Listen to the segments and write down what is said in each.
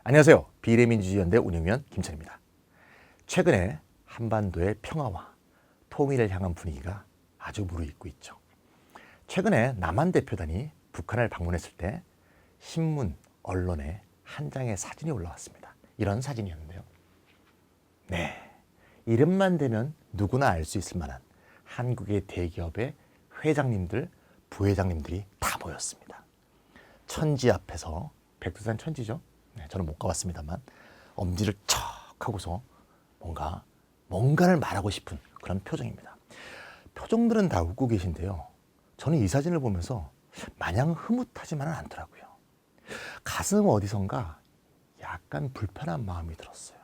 안녕하세요. 비례민주주의연대 운영위원 김천입니다. 최근에 한반도의 평화와 통일을 향한 분위기가 아주 무르익고 있죠. 최근에 남한 대표단이 북한을 방문했을 때 신문, 언론에 한 장의 사진이 올라왔습니다. 이런 사진이었는데요. 네, 이름만 대면 누구나 알 수 있을 만한 한국의 대기업의 회장님들, 부회장님들이 다 모였습니다. 천지 앞에서, 백두산 천지죠. 네, 저는 못 가봤습니다만 엄지를 척 하고서 뭔가를 말하고 싶은 그런 표정입니다. 표정들은 다 웃고 계신데요. 저는 이 사진을 보면서 마냥 흐뭇하지만은 않더라고요. 가슴 어디선가 약간 불편한 마음이 들었어요.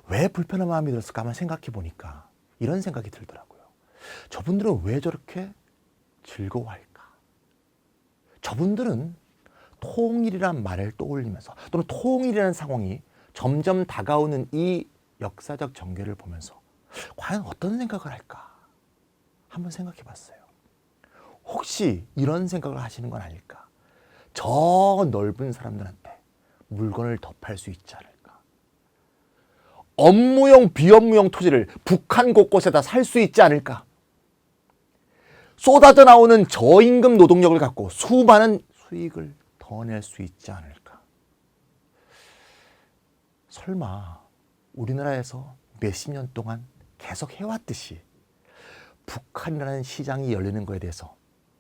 왜 불편한 마음이 들었을까 한번 생각해 보니까 이런 생각이 들더라고요. 저분들은 왜 저렇게 즐거워할까? 저분들은 통일이란 말을 떠올리면서 또는 통일이라는 상황이 점점 다가오는 이 역사적 전개를 보면서 과연 어떤 생각을 할까? 한번 생각해 봤어요. 혹시 이런 생각을 하시는 건 아닐까? 저 넓은 사람들한테 물건을 더 팔 수 있지 않을까? 업무용, 비업무용 토지를 북한 곳곳에다 살 수 있지 않을까? 쏟아져 나오는 저임금 노동력을 갖고 수많은 수익을 더 낼 수 있지 않을까? 설마 우리나라에서 몇십 년 동안 계속 해왔듯이 북한이라는 시장이 열리는 것에 대해서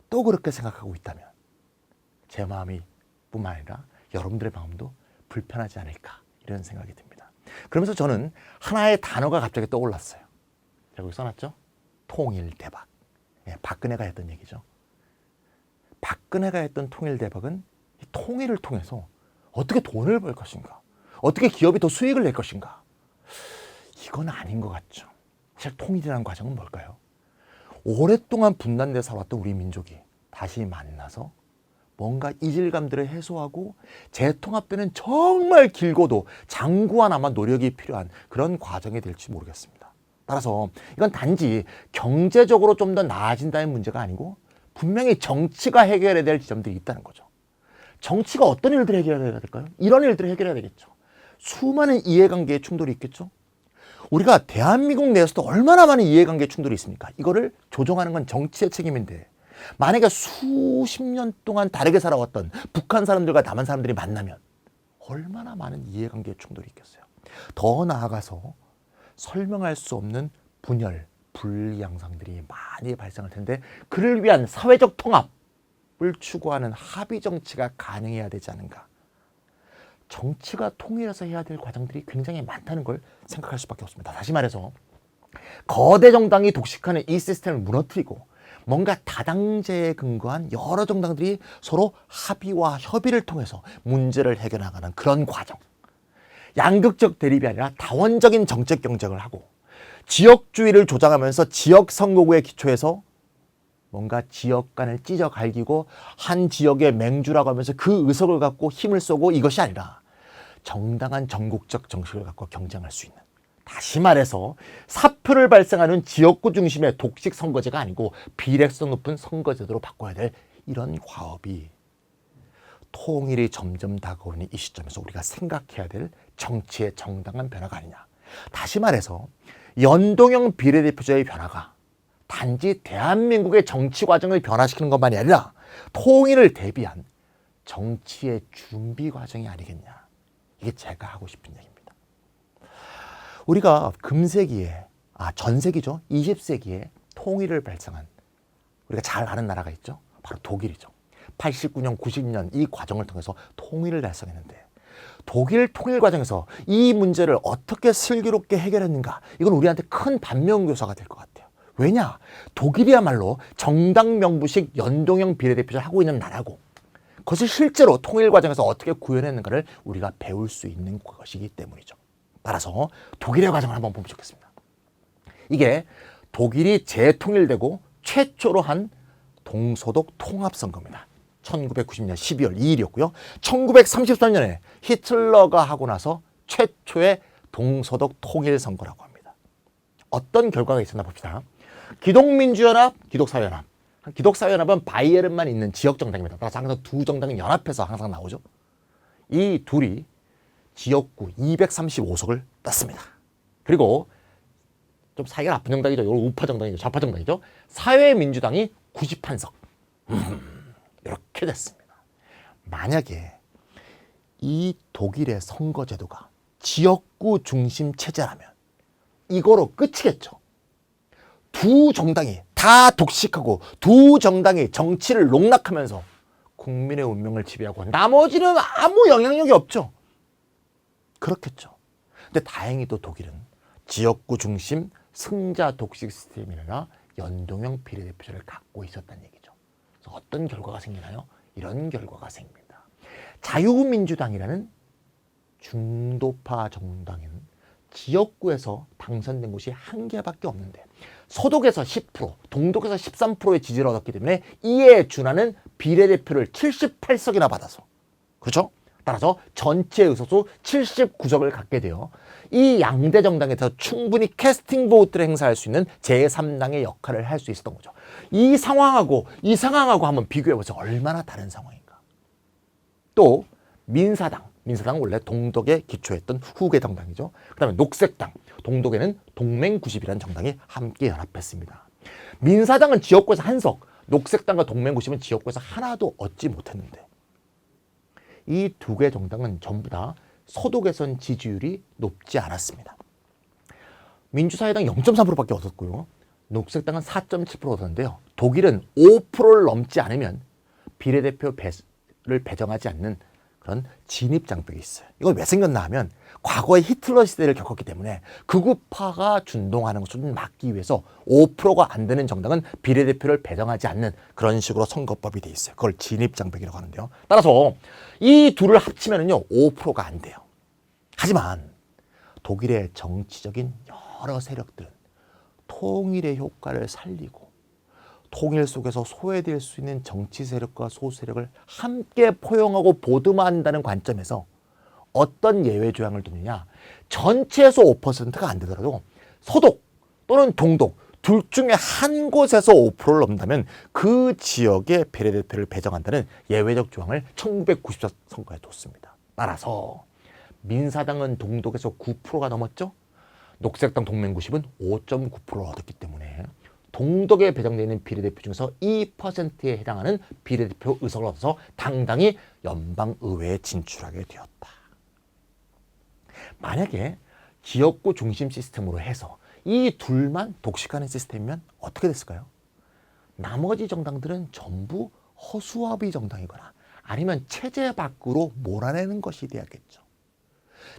또 그렇게 생각하고 있다면 제 마음이 뿐만 아니라 여러분들의 마음도 불편하지 않을까 이런 생각이 듭니다. 그러면서 저는 하나의 단어가 갑자기 떠올랐어요. 제가 여기 써놨죠? 통일대박. 예, 박근혜가 했던 얘기죠. 박근혜가 했던 통일대박은 이 통일을 통해서 어떻게 돈을 벌 것인가, 어떻게 기업이 더 수익을 낼 것인가, 이건 아닌 것 같죠. 사실 통일이라는 과정은 뭘까요? 오랫동안 분단돼 살았던 우리 민족이 다시 만나서 뭔가 이질감들을 해소하고 재통합되는 정말 길고도 장구한 아마 노력이 필요한 그런 과정이 될지 모르겠습니다. 따라서 이건 단지 경제적으로 좀 더 나아진다는 문제가 아니고 분명히 정치가 해결해야 될 지점들이 있다는 거죠. 정치가 어떤 일들을 해결해야 될까요? 이런 일들을 해결해야 되겠죠. 수많은 이해관계의 충돌이 있겠죠. 우리가 대한민국 내에서도 얼마나 많은 이해관계 충돌이 있습니까? 이거를 조정하는 건 정치의 책임인데 만약에 수십 년 동안 다르게 살아왔던 북한 사람들과 남한 사람들이 만나면 얼마나 많은 이해관계의 충돌이 있겠어요. 더 나아가서 설명할 수 없는 분열, 분리양상들이 많이 발생할 텐데 그를 위한 사회적 통합을 추구하는 합의 정치가 가능해야 되지 않은가. 정치가 통일해서 해야 될 과정들이 굉장히 많다는 걸 생각할 수밖에 없습니다. 다시 말해서 거대 정당이 독식하는 이 시스템을 무너뜨리고 뭔가 다당제에 근거한 여러 정당들이 서로 합의와 협의를 통해서 문제를 해결하는 그런 과정. 양극적 대립이 아니라 다원적인 정책 경쟁을 하고 지역주의를 조장하면서 지역 선거구에 기초해서 뭔가 지역 간을 찢어 갈기고 한 지역의 맹주라고 하면서 그 의석을 갖고 힘을 쏘고 이것이 아니라 정당한 전국적 정책을 갖고 경쟁할 수 있는, 다시 말해서 사표를 발생하는 지역구 중심의 독식 선거제가 아니고 비례성 높은 선거제도로 바꿔야 될 이런 과업이 통일이 점점 다가오는 이 시점에서 우리가 생각해야 될 정치의 정당한 변화가 아니냐. 다시 말해서 연동형 비례대표제의 변화가 단지 대한민국의 정치 과정을 변화시키는 것만이 아니라 통일을 대비한 정치의 준비 과정이 아니겠냐. 이게 제가 하고 싶은 얘기입니다. 우리가 금세기에, 전세기죠. 20세기에 통일을 발생한 우리가 잘 아는 나라가 있죠. 바로 독일이죠. 89년, 90년 이 과정을 통해서 통일을 달성했는데 독일 통일 과정에서 이 문제를 어떻게 슬기롭게 해결했는가, 이건 우리한테 큰 반면교사가 될 것 같아요. 왜냐? 독일이야말로 정당 명부식 연동형 비례대표제를 하고 있는 나라고 그것을 실제로 통일 과정에서 어떻게 구현했는가를 우리가 배울 수 있는 것이기 때문이죠. 따라서 독일의 과정을 한번 보면 좋겠습니다. 이게 독일이 재통일되고 최초로 한 동서독 통합선거입니다. 1990년 12월 2일이었고요. 1933년에 히틀러가 하고 나서 최초의 동서독 통일선거라고 합니다. 어떤 결과가 있었나 봅시다. 기독민주연합, 기독사회연합. 기독사회연합은 바이에른만 있는 지역정당입니다. 따라서 항상 두 정당이 연합해서 항상 나오죠. 이 둘이 지역구 235석을 땄습니다. 그리고 좀 사이가 나쁜 정당이죠. 이건 우파 정당이죠. 좌파 정당이죠. 사회민주당이 91석. 이렇게 됐습니다. 만약에 이 독일의 선거제도가 지역구 중심 체제라면 이거로 끝이겠죠. 두 정당이 다 독식하고 두 정당이 정치를 농락하면서 국민의 운명을 지배하고 나머지는 아무 영향력이 없죠. 그렇겠죠. 근데 다행히도 독일은 지역구 중심 승자 독식 시스템이나 연동형 비례대표제를 갖고 있었다는 얘기죠. 그래서 어떤 결과가 생기나요? 이런 결과가 생깁니다. 자유민주당이라는 중도파 정당은 지역구에서 당선된 곳이 한 개밖에 없는데 서독에서 10%, 동독에서 13%의 지지를 얻었기 때문에 이에 준하는 비례대표를 78석이나 받아서, 그렇죠? 따라서 전체 의석수 79석을 갖게 되어 이 양대 정당에서 충분히 캐스팅 보트를 행사할 수 있는 제3당의 역할을 할 수 있었던 거죠. 이 상황하고 한번 비교해보세요. 얼마나 다른 상황인가. 또 민사당은 원래 동독에 기초했던 후계 정당이죠. 그 다음에 녹색당, 동독에는 동맹90이라는 정당이 함께 연합했습니다. 민사당은 지역구에서 한 석, 녹색당과 동맹90은 지역구에서 하나도 얻지 못했는데 이 두 개 정당은 전부 다 서독에선 지지율이 높지 않았습니다. 민주사회당 0.3%밖에 얻었고요. 녹색당은 4.7% 얻었는데요. 독일은 5%를 넘지 않으면 비례대표를 배정하지 않는 그런 진입장벽이 있어요. 이건 왜 생겼나 하면 과거에 히틀러 시대를 겪었기 때문에 극우파가 준동하는 것을 막기 위해서 5%가 안 되는 정당은 비례대표를 배정하지 않는 그런 식으로 선거법이 돼 있어요. 그걸 진입장벽이라고 하는데요. 따라서 이 둘을 합치면은요 5%가 안 돼요. 하지만 독일의 정치적인 여러 세력들은 통일의 효과를 살리고 통일 속에서 소외될 수 있는 정치 세력과 소수 세력을 함께 포용하고 보듬어한다는 관점에서 어떤 예외 조항을 두느냐. 전체에서 5%가 안 되더라도 서독 또는 동독 둘 중에 한 곳에서 5%를 넘는다면 그 지역의 비례대표를 배정한다는 예외적 조항을 1994 선거에 뒀습니다. 따라서 민사당은 동독에서 9%가 넘었죠. 녹색당 동맹90은 5.9%를 얻었기 때문에 동독에 배정되어 있는 비례대표 중에서 2%에 해당하는 비례대표 의석을 얻어서 당당히 연방의회에 진출하게 되었다. 만약에 지역구 중심 시스템으로 해서 이 둘만 독식하는 시스템이면 어떻게 됐을까요? 나머지 정당들은 전부 허수아비 정당이거나 아니면 체제 밖으로 몰아내는 것이 되었겠죠.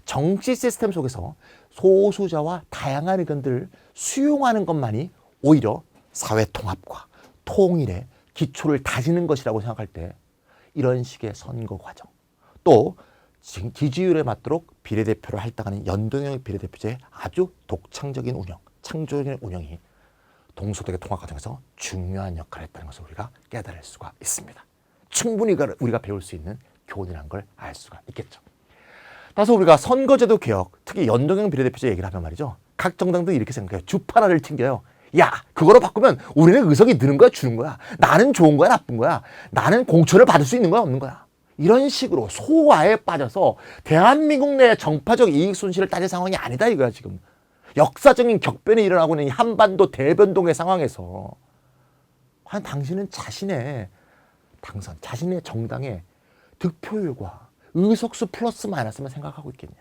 정치 시스템 속에서 소수자와 다양한 의견들을 수용하는 것만이 오히려 사회 통합과 통일의 기초를 다지는 것이라고 생각할 때 이런 식의 선거 과정 또 지지율에 맞도록 비례대표를 할당하는 연동형 비례대표제의 아주 독창적인 운영, 창조적인 운영이 동서독의 통합 과정에서 중요한 역할을 했다는 것을 우리가 깨달을 수가 있습니다. 충분히 우리가 배울 수 있는 교훈이라는 걸 알 수가 있겠죠. 따라서 우리가 선거제도 개혁, 특히 연동형 비례대표제 얘기를 하면 말이죠. 각 정당도 이렇게 생각해요. 주판 하나를 튕겨요. 야, 그거로 바꾸면 우리는 의석이 느는 거야, 주는 거야. 나는 좋은 거야, 나쁜 거야. 나는 공천을 받을 수 있는 거야, 없는 거야. 이런 식으로 소화에 빠져서 대한민국 내 정파적 이익 손실을 따질 상황이 아니다 이거야 지금. 역사적인 격변이 일어나고 있는 이 한반도 대변동의 상황에서 과연 당신은 자신의 당선, 자신의 정당의 득표율과 의석수 플러스 마이너스만 생각하고 있겠냐.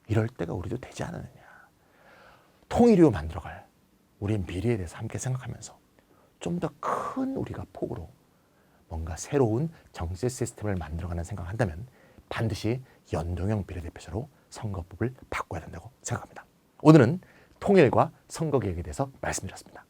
이럴 때가 우리도 되지 않느냐. 통일이로 만들어갈 우리의 미래에 대해서 함께 생각하면서 좀 더 큰 우리가 폭으로 뭔가 새로운 정치 시스템을 만들어가는 생각을 한다면 반드시 연동형 비례대표제로 선거법을 바꿔야 된다고 생각합니다. 오늘은 통일과 선거 개혁에 대해서 말씀드렸습니다.